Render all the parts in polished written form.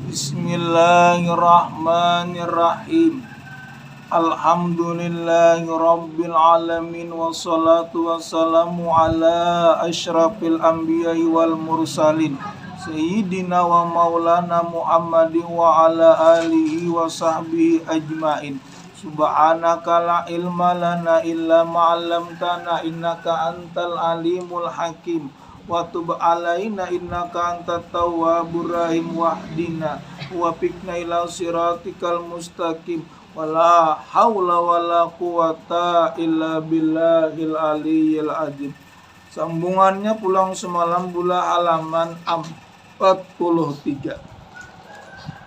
Bismillahirrahmanirrahim. Alhamdulillahirabbil alamin wassalatu wassalamu ala asyrafil anbiya'i wal mursalin sayyidina wa maulana Muhammadin wa ala alihi wa sahbihi ajmain. Subhanaka la ilma lana illa ma 'allamtana innaka antal alimul hakim. Wa tub alaina innaka antat tawwabur rahim wahdina wa fikna ila siratikal mustaqim. Wala haula wala quwata illa billahil aliyyil azim. Sambungannya pulang semalam Bula halaman 43.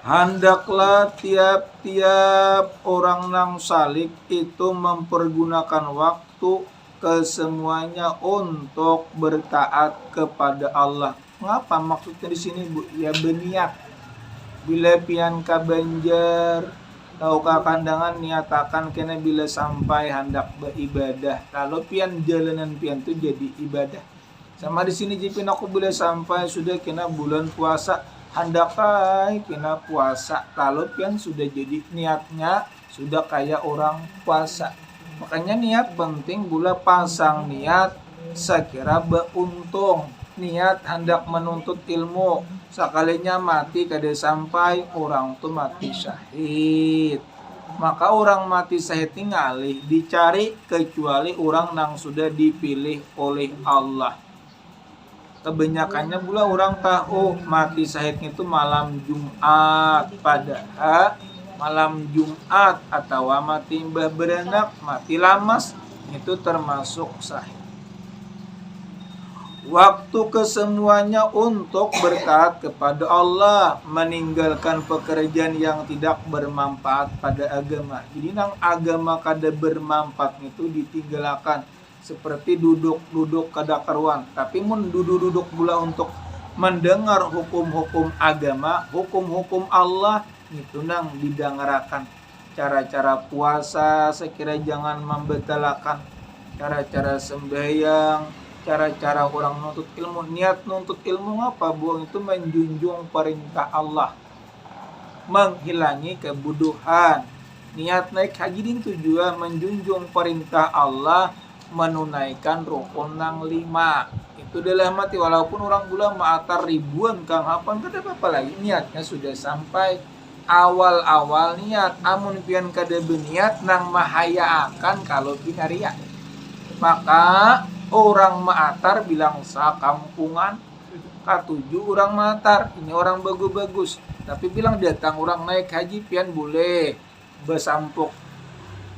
Hendaklah tiap-tiap orang nang salik itu mempergunakan waktu kesemuanya untuk bertaat kepada Allah. Ngapa maksudnya di sini, Bu? Ya berniat. Bila pian ka banjar tau ka kandangan niatakan kena bila sampai hendak beribadah. Kalau pian jalanan pian tuh jadi ibadah. Sama di sini jipin aku bila sampai sudah kena bulan puasa hendak kena puasa. Kalau pian sudah jadi niatnya sudah kayak orang puasa. Makanya niat penting, Bula pasang niat sekira beuntung. Niat hendak menuntut ilmu. Sekalinya mati kada sampai orang tuh mati syahid. Maka orang mati syahid ngalih dicari kecuali orang yang sudah dipilih oleh Allah. Kebanyakannya Bula orang tahu mati syahid itu malam Jumat. Padahal malam Jumat atau mati mbah beranak, mati lamas itu termasuk sahih. Waktu kesemuanya untuk bertaat kepada Allah, meninggalkan pekerjaan yang tidak bermanfaat pada agama. Jadi nang agama kada bermanfaat itu ditinggalkan, seperti duduk-duduk kada karuan. Tapi mun duduk-duduk pula untuk mendengar hukum-hukum agama, hukum-hukum Allah, itu nang didengarakan. Cara-cara puasa sekira jangan membetalakan, cara-cara sembahyang, cara-cara orang nuntut ilmu. Niat nuntut ilmu apa, Bu? Itu menjunjung perintah Allah, menghilangi kebuduhan. Niat naik haji din tujuan menjunjung perintah Allah, menunaikan rukun nang 5. Itu dalam mati walaupun orang Bula maatar ribuan kang hapan kada apa lagi niatnya sudah sampai. Awal-awal niat, amun pian kada berniat nang mahaya akan kalau pinaria. Maka orang maatar bilang sakampungan, katuju orang maatar, ini orang bagus-bagus. Tapi bilang datang orang naik haji pian boleh besampuk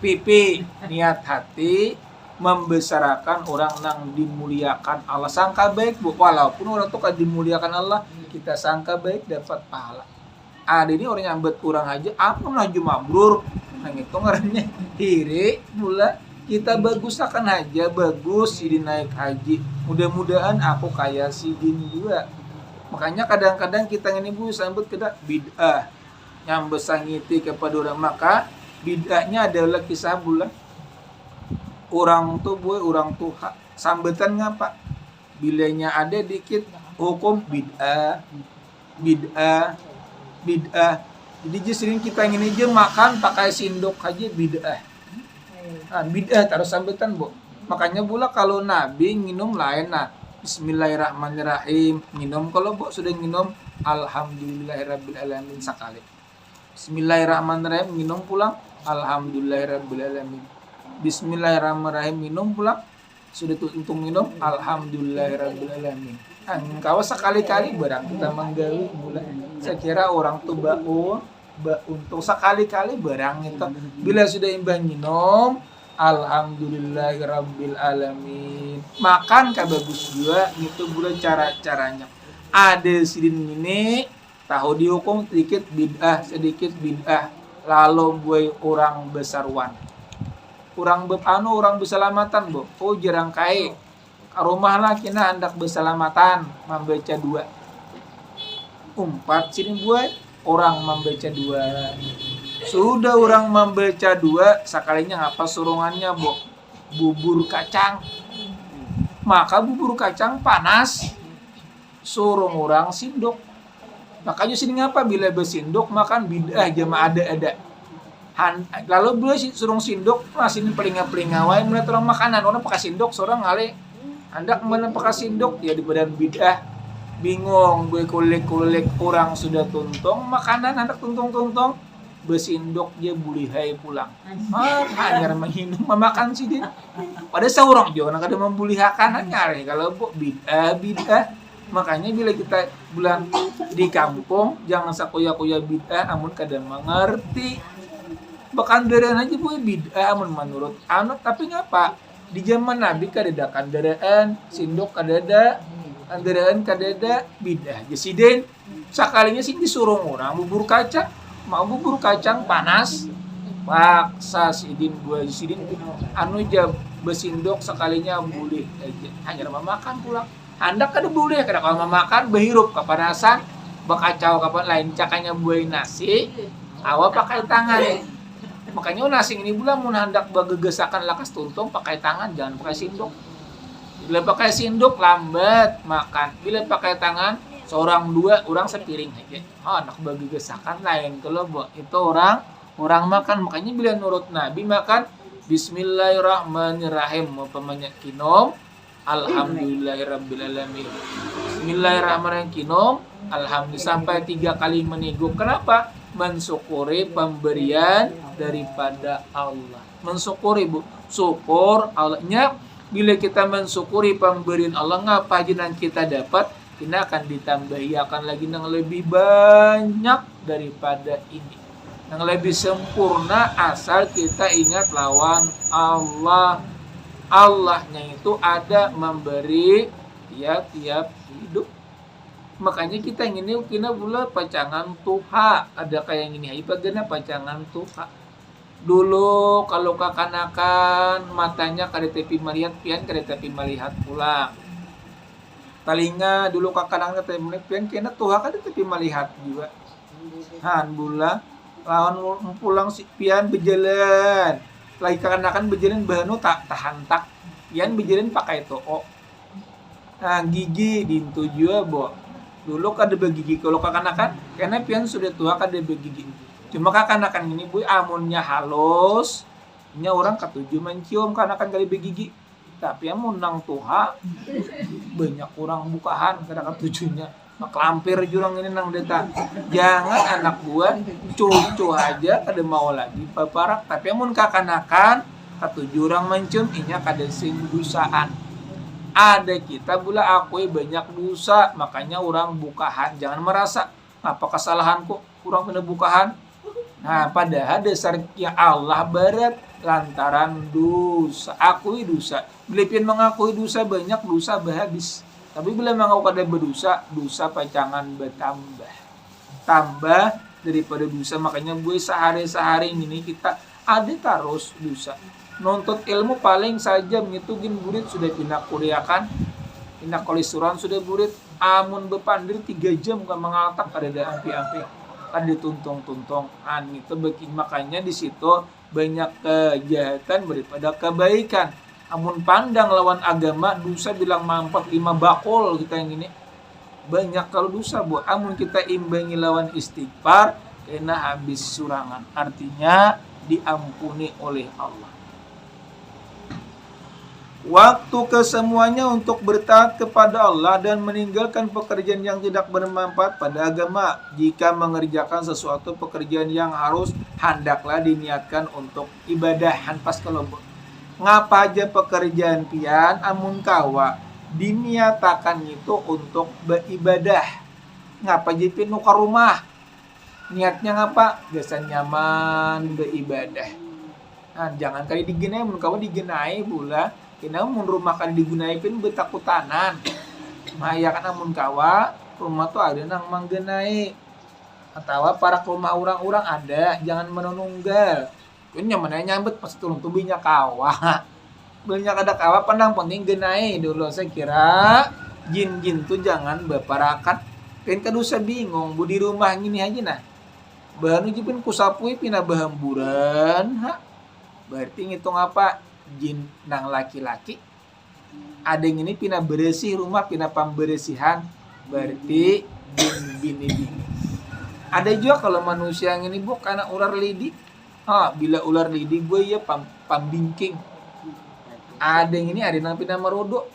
pipi, niat hati membesarkan orang nang dimuliakan Allah. Sangka baik, Bu, walaupun orang tuh kada dimuliakan Allah, kita sangka baik dapat pahala. Ada ini orang nyambet kurang aja, apa haji mabrur, nang itu ngarannya hiri Bula. Kita bagus akan aja, bagus si naik haji. Mudah-mudahan aku kayak si Din juga. Makanya kadang-kadang kita ini Bu sambut kita bid'ah, nyambet sangiti kepada orang. Maka bid'ahnya adalah kisah Bula. Orang tuh Bu, orang tuh sambetan ngapa? Bilanya ada dikit hukum bid'ah. Jadi sering kita ingin aja makan pakai sendok aja bid'ah. Bid'ah taruh sambutan, Bu. Makanya Bula kalau Nabi minum lain, Bismillahirrahmanirrahim. Minum kalau Bu sudah minum Alhamdulillahirabbil alamin sekali. Bismillahirrahmanirrahim minum pulang Alhamdulillahirabbil alamin. Bismillahirrahmanirrahim minum pulang sudah untuk minum Alhamdulillahirabbil alamin. Engkau sekali-kali barang kita menggali Bula. Saya kira orang tuh untuk sekali-kali barang itu. Bila sudah imbang minum Alhamdulillahirabbil alamin. Makan ka bagus juga gitu Bula cara-caranya. Ada sidin ini tahu dihukum sedikit bid'ah. Lalu gue orang besarwan. Orang berselamatan, Bu. Oh jarang kai. Rumah lah kena hendak berselamatan membaca 2. 4 sini buat orang membaca 2. Sudah orang membaca 2 sekalinya ngapa surungannya, Bu? Bubur kacang. Maka bubur kacang panas. Suruh orang sindok. Makanya sini ngapa bila bersinduk makan bid'ah jama ada. Lalu beliau suruh sinduk masih pelinga-pelinga wae melihat orang makanan orang pakai sinduk seorang ngale hendak mana pakai sinduk ya di badan bid'ah bingung gue kulik orang sudah tuntung makanan hendak tuntung bersinduk dia bulihai pulang hanya minum memakan sih dia pada seorang dia orang kada membulihakan hanya kalau bid'ah. Makanya bila kita bilang di kampung jangan sakuya-kuya bid'ah amun kada mengerti. Bekandaraan aja boleh bid'ah amun menurut anak tapi ngapa? Di zaman Nabi kadada kandaraan, sindok kadada, kandaraan kadada bid'ah. Jesiden sakalinya sih disuruh orang bubur kacang, mau bubur kacang panas. Paksa sidin gua sidin anu jab besindok sekalinya boleh aja. Hanya makan pulang. Anda kada boleh kada kalau makan berhirup kepanasan bekacau kapan lain cakanya buai nasi awal pakai tangan makanya nasi ini bulan mun hendak begegesakan lakas tuntung pakai tangan jangan pakai sindok bila pakai sindok lambat makan bila pakai tangan seorang dua orang sepiring aja hendak begegesakan lain kalau itu orang makan makanya bila nurut Nabi makan Bismillahirrahmanirrahim umpamanya kinom Alhamdulillahirrabbilalamin. Bismillahirrahmanirrahim kinom. Alhamdulillah sampai 3 kali meniguk. Kenapa? Mensyukuri pemberian daripada Allah. Mensyukuri bu. Syukur Allahnya. Bila kita mensyukuri pemberian Allah, ngapa jinan kita dapat? Kita akan ditambahiakan lagi yang lebih banyak daripada ini. Yang lebih sempurna asal kita ingat lawan Allah. Allahnya itu ada memberi tiap hidup. Makanya kita ini kena pula pacangan Tuha. Ada kayak gini aja bagiannya pacangan Tuha. Dulu kalau kakanakan matanya kada tepi melihat pian kada tepi melihat pulang. Talinga dulu kakanakan tepi melihat pian kena Tuha kada tepi melihat juga. Han bula lawan pulang si pian berjalan. Lagi kakanakan berjalan bahanu tak tahan tak pian berjalan pakai too. Nah gigi dintu juga bo. Dulu kada begigi kalau kakanakan karena pian sudah tua kada begigi. Cuma kakanakan ini bu amunnya halus, nya orang ketujuh mencium kanakan kali begigi. Tapi amun nang tuha banyak orang bukahan kada ketujuhnya. Maklampir jurang ini nang deta. Jangan anak buah cucu aja kada mau lagi paparak. Tapi amun kakanakan ketujuh orang mencium inya kada sing dosaan. Ada kita pula akui banyak dosa, makanya orang bukahan. Jangan merasa apa kesalahanku kurang kena bukahan. Nah, padahal dasarnya Allah berat lantaran dosa. Akui dosa. Bila pian mengakui dosa banyak dosa habis. Tapi bila mengaku kada berdosa, dosa pacangan bertambah. Tambah daripada dosa. Makanya gue sehari-sehari ini kita ada terus dosa. Nuntut ilmu paling saja ngitugin burit sudah pindah kuliahkan. Pindah kolisuran sudah burit. Amun bepandir 3 jam kan mengaltak ada ampi-ampi. Kan dituntung-tuntung itu bikin makanya di situ banyak kejahatan daripada kebaikan. Amun pandang lawan agama dosa bilang mampat 5 bakul kita yang ini banyak kalau dosa bu. Amun kita imbangi lawan istighfar kena habis surangan artinya diampuni oleh Allah. Waktu kesemuanya untuk bertaat kepada Allah dan meninggalkan pekerjaan yang tidak bermanfaat pada agama. Jika mengerjakan sesuatu pekerjaan yang harus, hendaklah diniatkan untuk ibadah. Pas kalau ngapa aja pekerjaan pian, amun kawa diniatakan itu untuk beribadah. Ngapa jepin nuka rumah? Niatnya ngapa? Biasa nyaman beribadah. Nah, jangan kali digenai, amun kawa digenai pula. Kena mun rumah kan digunain betakutanan. Maya kan amun kawa rumah tuh ada nang manggenai. Atau para rumah orang-orang ada, jangan menunggal. Kun nyaman nyambet pas tulung tubinya kawa. Banyak ada kawa pandang penting genai dulu saya kira jin-jin tuh jangan beparakan. Kan kadusa bingung bu di rumah gini aja nah. Bahan ujipin kusapui pindah bahamburan. Berarti ngitung apa? Jin nang laki-laki ada yang ini pindah bersih rumah pindah pembersihan berarti bini. Ada juga kalau manusia yang ini bu karena ular lidi. Bila ular lidi gue ya pambingking. Ada yang ini ada yang pindah merodok.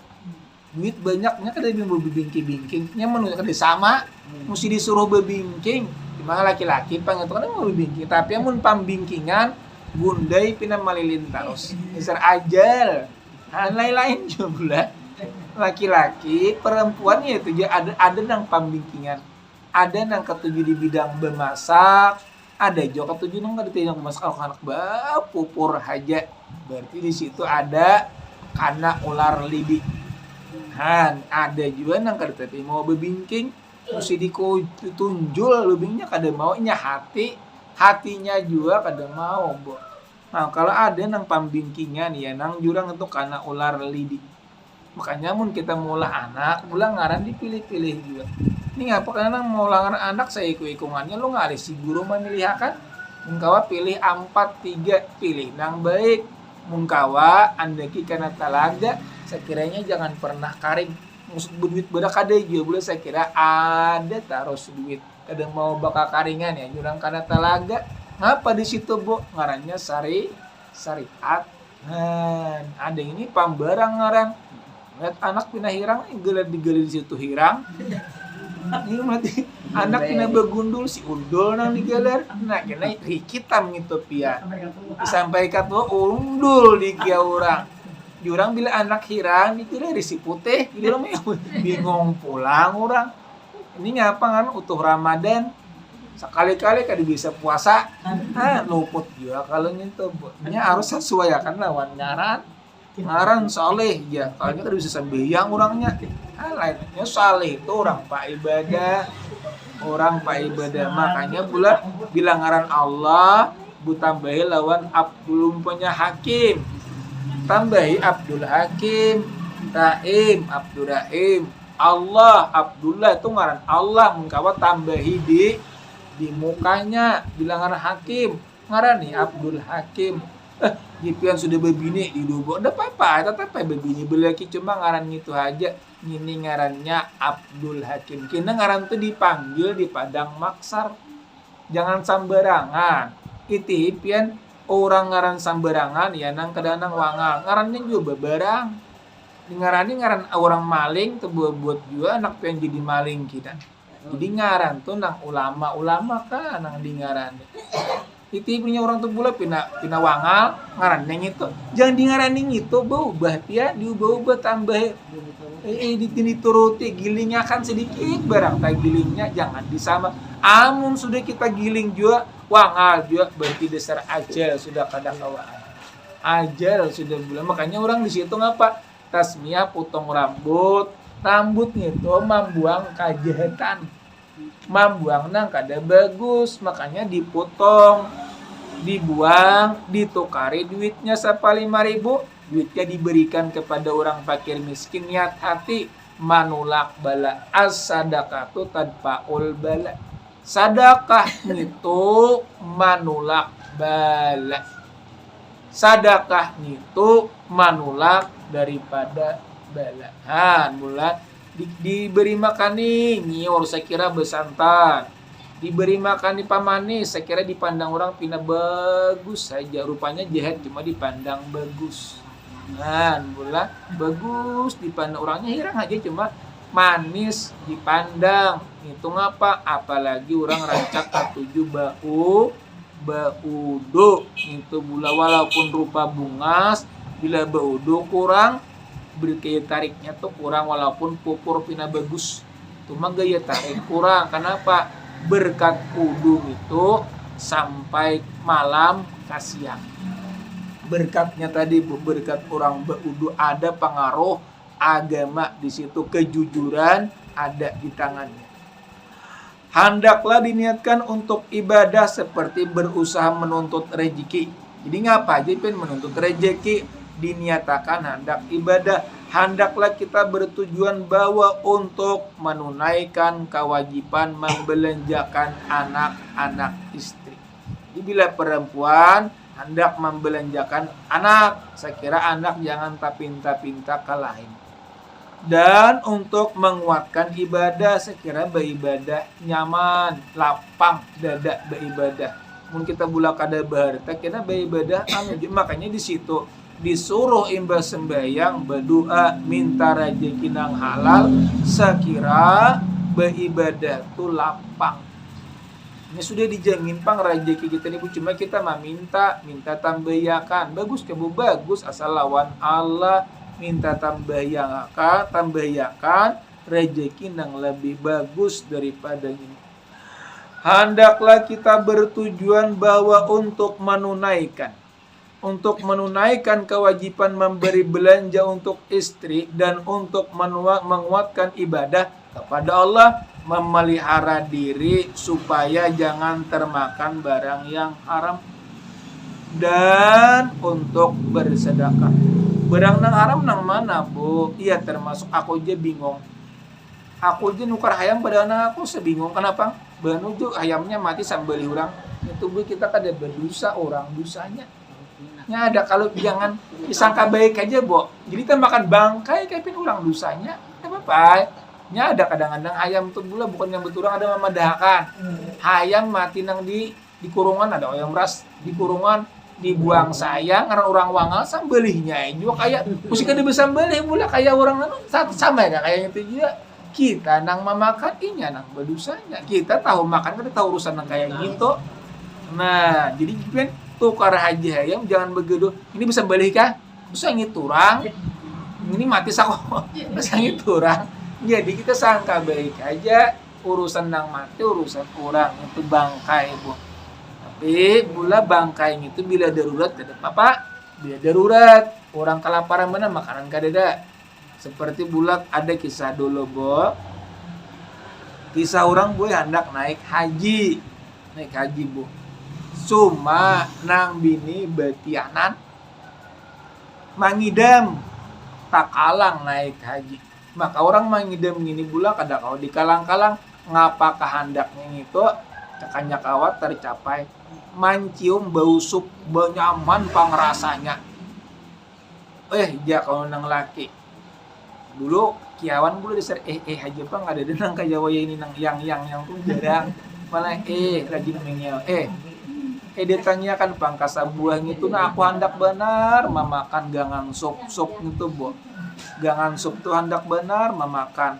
Duit banyaknya kan dia mau bebingking-bingkingnya manusia kan sama mesti disuruh bebingking. Dimana laki-laki pengen itu kan mau bebingking tapi yang mun pambingkingan gundai pindah malilin terus. Misal ajal. Lain-lain juga laki-laki perempuan ya itu ada nang pambingkingan. Ada nang ketujuh di bidang bemasak, ada juga ketujuh nang ketujuh bemasak kalau anak pupur haja. Berarti di situ ada karena ular lidi. Ada juga nang ketujuh mau bebingking, mesti ditunjul lebihnya kada maunya hatinya juga kada mau, Bo. Nah, kalau ada nang pambingkingan ya nang jurang itu karena ular lidi. Makanya mun kita mula anak, mula ngaran dipilih-pilih juga. Ini ngapa karena mau langar anak saya ikut-ikungannya lu nggak ada si guru memilihakan mungkawa pilih 4-3 pilih nang baik mungkawa andaki karena talaga sekiranya jangan pernah karing maksud berduit bedak ada juga boleh saya kira ada taruh duit kadang mau bakal karingan ya jurang karena talaga ngapa di situ bu ngarannya syariat ada ini pambarang ngaran lihat anak pindah hirang digelar di situ hirang. Ini mati anak kena begundul si undul nang digelar nah kena rikitam gitu pia sampai kata undul di kia orang diorang bila anak hirang digelar si putih diorang bingung pulang orang ini ngapa kan utuh Ramadan sekali-kali kada bisa puasa luput juga kalau gitu ini harus sesuaikan lawan ngaran soleh ya kalau kada bisa sembahyang orangnya lainnya saleh itu orang pak ibadah makanya bulan bilang ngaran Allah bu tambahi lawan Abdul punya Hakim tambahi Abdul Hakim Rahim Abdul Rahim Allah Abdullah itu ngaran Allah mengkawa tambahi di mukanya bilang ngaran Hakim ngaran nih Abdul Hakim Jipian sudah berbini di dubo udah apa tetap berbini belaki cuma ngaran gitu aja ini ngarannya Abdul Hakim kena ngaran tuh dipanggil di padang maksar jangan sambarangan itu pian orang ngaran sambarangan ya nang kedanang wangal ngarannya juga beberang ngaran orang maling tuh buat juga anak pian jadi maling kita jadi ngaran tuh nang ulama kan nang di ngaran itu punya orang tuh pula pina wangal ngaran yang itu jangan di ngaraning itu berubah ya diubah tambah dituruti gilingnya kan sedikit barang tak gilingnya jangan disama amun sudah kita giling juga wangal juga berarti dasar ajal sudah kadang kawan ajal sudah bulan makanya orang di situ ngapa tasmiyah potong rambutnya itu membuang kejahatan membuang nang kada bagus makanya dipotong dibuang ditukari duitnya sampai 5.000 duitnya diberikan kepada orang fakir miskin niat hati manulak bala as-sadaqatu tadfa'ul bala sedekah itu manulak bala sedekah itu manulak daripada bala mula diberi makan nih harus saya kira besantan diberi makan di pamanis saya kira dipandang orang pina bagus saja rupanya jahat cuma dipandang bagus mula bagus dipandang orangnya hirang aja cuma manis dipandang itu ngapa apalagi orang rancak ketujuh baudo itu bula walaupun rupa bungas bila baudo kurang bergaya tariknya tuh kurang walaupun pupur pina bagus cuma gaya tarik kurang kenapa berkat udung itu sampai malam kasihan berkatnya tadi berkat orang berudu ada pengaruh agama di situ kejujuran ada di tangannya hendaklah diniatkan untuk ibadah seperti berusaha menuntut rezeki jadi ngapa aja pengen menuntut rezeki diniatakan hendak ibadah hendaklah kita bertujuan bahwa untuk menunaikan kewajiban membelanjakan anak-anak istri. Jadi bila perempuan hendak membelanjakan anak, saya kira anak jangan tak pinta-pinta ke lain. Dan untuk menguatkan ibadah, sekira beribadah nyaman, lapang dada beribadah. Mun kita bulak kada beharta, kita beribadah makanya di situ disuruh imbas sembahyang, berdoa, minta rezeki nang halal, sekira beribadah tuh lapang. Ini sudah dijamin pang rezeki kita nih, cuma kita mah minta tambayakan. Bagus kebu bagus asal lawan Allah minta tambayakan rezeki yang lebih bagus daripada ini. Hendaklah kita bertujuan bahwa untuk menunaikan kewajiban memberi belanja untuk istri dan untuk menguatkan ibadah kepada Allah, memelihara diri supaya jangan termakan barang yang haram, dan untuk bersedekah. Barang nang haram nang mana, Bu? Iya, termasuk aku aja bingung. Aku aja nukar ayam pada anak aku sebingung. Kenapa? Banuju ayamnya mati sambil urang. Itu Bu, kita kada berdosa, orang dosanya. Nya ada kalau jangan disangka baik aja, Bu. Jadi kita makan bangkai kayak orang dosanya. Apa-apa. Nya ada kadang-kadang ayam tuh bula bukan yang beturang ada memadahakan. Ayam mati nang di kurungan, ada ayam ras di kurungan dibuang sayang karena orang wangal sambelihnya juga kayak mesti kada bisa sambelih pula kayak orang nanu satu sama ya kayak itu juga kita nang memakan inya nang berdosanya kita tahu makan kada tahu urusan nang kayak gitu. Nah jadi kan tukar aja ayam jangan begitu ini bisa balik kah bisa ngiturang ini mati sako bisa ngiturang jadi kita sangka baik aja urusan nang mati urusan orang itu bangkai Bu. Tapi bula bangkai itu bila darurat kada apa? Bila darurat, orang kelaparan mana makanan kada. Seperti bulak ada kisah dulu, Bo. Kisah orang boy hendak naik haji, Bu. Cuma nang bini betianan mangidam tak kalang naik haji. Maka orang mangidam gini bulak kada kau dikalang-kalang ngapa kehendaknya itu cakanya kawat tercapai mancium bau sup nyaman pang rasanya kalau nang laki dulu kiawan bulu disar aja pang ada nang kajawaya ini nang yang tuh jarang malah rajin mengel dia tanyakan pang kasabuah gitu nah aku hendak benar memakan gangan sup gitu Bu gangan sup tuh hendak benar memakan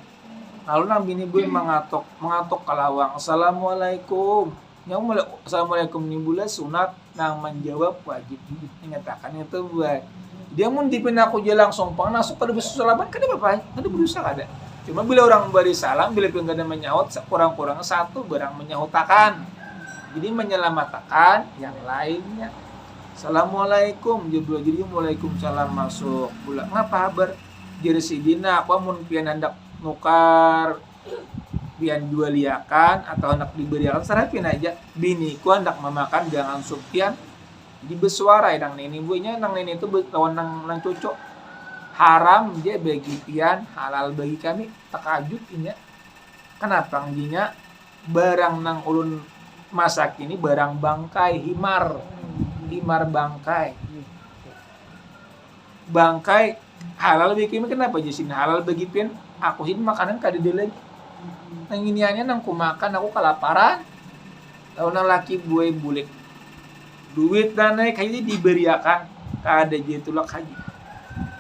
lalu nang bini gue mengatok kalawang assalamualaikum yang mulai assalamualaikum ni bulan sunat nang menjawab wajib mengatakan itu buat dia mun dipin aku je langsung panasuk pada bersalaman kada apa kada berusaha kada cuma bila orang beri salam bila pun kada menyaut kurang-kurang satu barang menyautakan jadi menyelamatkan yang lainnya assalamualaikum jadi waalaikumsalam masuk pula ngapa kabar jadi sidina apa mun pian hendak nukar pian jualiakan atau hendak diberiakan serapin aja bini ku hendak memakan jangan supian di bersuara nang nini bunya nang nini itu lawan nang cocok haram dia bagi pian halal bagi kami takajut ini kenapa nginya barang nang ulun masak ini barang bangkai himar bangkai halal bagi kami kenapa jadi halal bagi pian aku ini makanan kada lagi nang iniannya nang ku makan aku kelaparan lalu nang laki buai bulik duit dan naik haji diberiakan kada je tulak haji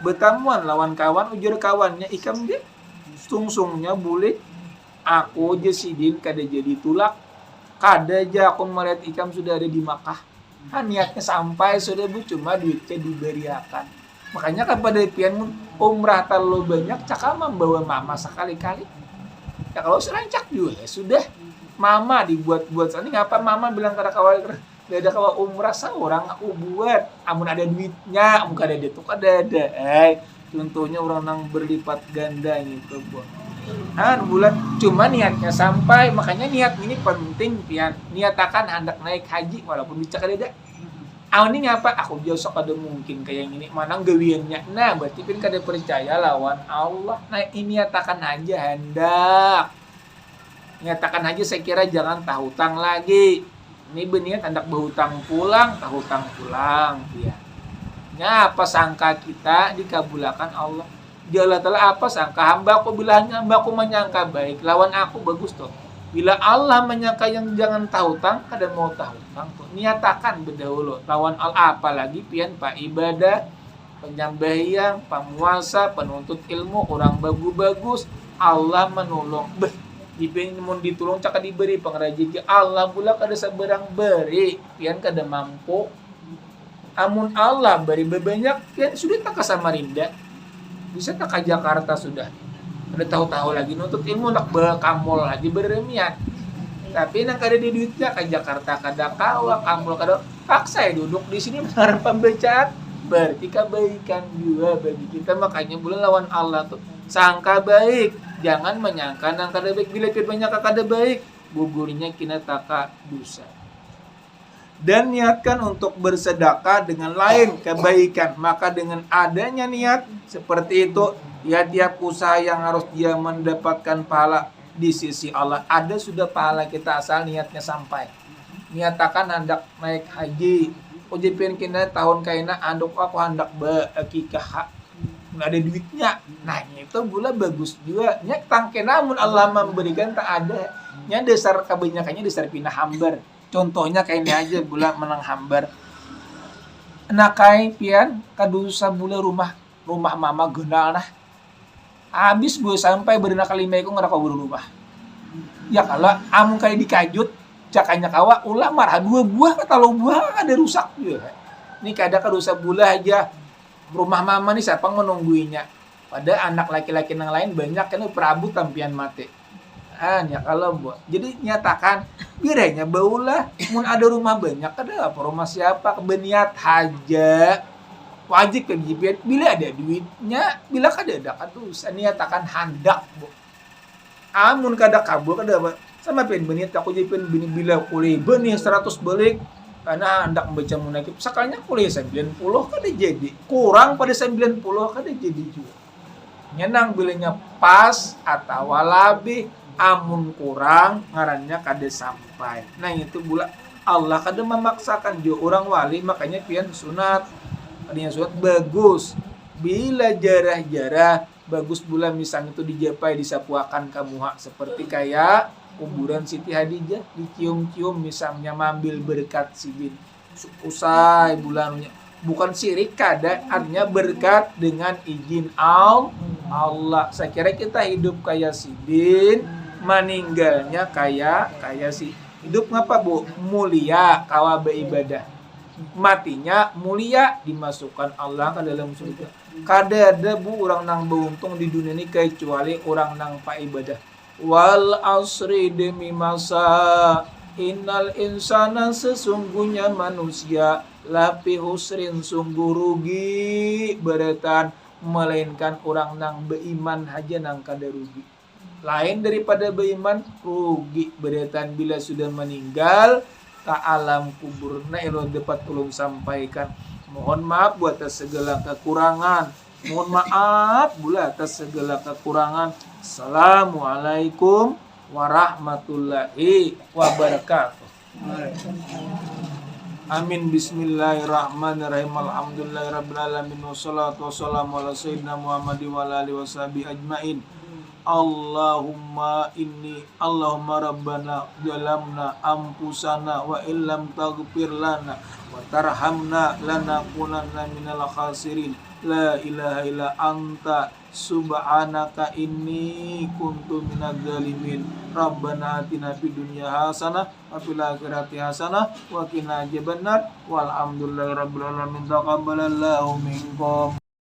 betamuan lawan kawan ujar kawannya ikam dia sungsungnya bulik aku je sidin kada jadi tulak kada je aku melihat ikam sudah ada di Makkah niatnya sampai sudah bu cuma duitnya diberiakan makanya kepada pian umrah terlalu banyak cakap membawa mama sekali-kali ya kalau serancak juga ya sudah mama dibuat-buat ini ngapa mama bilang kada kawal ada kawal umrah seorang aku buat amun ada duitnya amun kada ada tuh kada ada contohnya orang nang berlipat ganda gitu Bu bulan cuma niatnya sampai makanya niat ini penting pian niatakan hendak naik haji walaupun bisa kada ada ini ngapa aku jauh kada mungkin kayak gini mana gawiannya nah berarti pun kada percaya lawan Allah nah ini nyatakan aja hendak nyatakan aja saya kira jangan tahutang lagi ini berniat hendak berhutang pulang tahutang pulang ya apa sangka kita dikabulakan Allah Ya Allah Ta'ala apa sangka hambaku bila hambaku menyangka baik lawan aku bagus tuh. Bila Allah menyangka yang jangan tahu tang, kada mau tahu tang tuh. Niatakan berdahulu lawan Allah apalagi pian pak ibadah, penyambahyang, pemuasa, penuntut ilmu, orang bagus-bagus, Allah menolong. Beh, dipin mun ditulung cak diberi pengrajin Allah pula kada saberang beri, pian kada mampu. Amun Allah beri bebanyak, pian sudah tak ke Samarinda. Bisa tak ke Jakarta sudah. Ada tahu-tahu lagi nuntut ilmu nak bekamul lagi beremian. Tapi nak kada di duitnya ke Jakarta kada kawa kamul kada paksa ya duduk di sini mendengar pembacaan berarti kebaikan juga bagi kita. Makanya boleh lawan Allah tuh sangka baik, jangan menyangka nang kada baik. Bila kita menyangka kada baik, gugurnya kina taka dosa. Dan niatkan untuk bersedekah dengan lain kebaikan. Maka dengan adanya niat seperti itu, ya tiap usaha yang harus dia mendapatkan pahala di sisi Allah. Ada sudah pahala kita asal niatnya sampai. Niatakan hendak naik haji. Ujipin kena tahun kaina anduk aku hendak beakikah. Nggak ada duitnya. Nah itu pula bagus juga. Nyak tangke namun Allah memberikan tak ada. Nya dasar kebanyakannya dasar pindah hambar. Contohnya kayak ini aja bulan menang hambar. Nakai pian kadusa bula rumah mama gendal nah. Habis bu sampai berenang kali meko ngeraka rumah. Ya kalau amun kali dikajut cakanya kawa ulah marah 2 buah kata lo buah ada rusak juga. Ini kada kadusa bula aja rumah mama nih siapa menungguinya. Pada anak laki-laki yang lain banyak kan Prabu tampian mati. Ya kalau buat jadi nyatakan biranya baulah mun ada rumah banyak ada apa rumah siapa kebeniat haja wajib kegibian bila ada duitnya bila kada ada kadusa niatakan handak bu amun kada kabul kada apa sama pen beniat aku jadi pen bila kuliah benih 100 balik karena hendak membaca munakib sakalnya kuliah 90 kada jadi kurang pada 90 kada jadi juga nyenang bilanya pas atau lebih amun kurang ngarannya kada sampai. Nah itu pula Allah kada memaksakan jo orang wali makanya pian sunat. Adanya sunat bagus. Bila jarah-jarah bagus pula misalnya itu dijapai disapuakan kamuha seperti kayak kuburan Siti Hadijah dicium-cium misalnya mambil berkat sibin. Usai bulannya bukan syirik kada artinya berkat dengan izin Allah. Saya kira kita hidup kayak sibin meninggalnya kayak si hidup ngapa bu mulia kawa beribadah matinya mulia dimasukkan Allah ke dalam surga. Kada ada bu orang nang beruntung di dunia ini kecuali orang nang pa ibadah. Wal asri demi masa innal insana sesungguhnya manusia lapi husrin sungguh rugi beretan melainkan orang nang beriman haja nang kada rugi. Lain daripada beriman rugi beretan bila sudah meninggal ke alam kubur. Nah elo dapat tolong sampaikan mohon maaf buat atas segala kekurangan. Mohon maaf pula atas segala kekurangan. Assalamualaikum warahmatullahi wabarakatuh. Amin. Bismillahirrahmanirrahim. Alhamdulillahirabbil alamin wassalatu wassalamu ala sayyidina Muhammad wa ala alihi washabihi ajmain. Allahumma rabbana zalamna ampusana wa illam taghfir lana wa tarhamna lanakunanna minal khasirin. La ilaha illa anta subhanaka inni kuntu minadz zalimin. Rabbana atina fid dunya hasanah wa fil akhirati hasanah wa qina adzabannar. Walhamdulillahirabbil alamin. Taqabbalallahu minkum.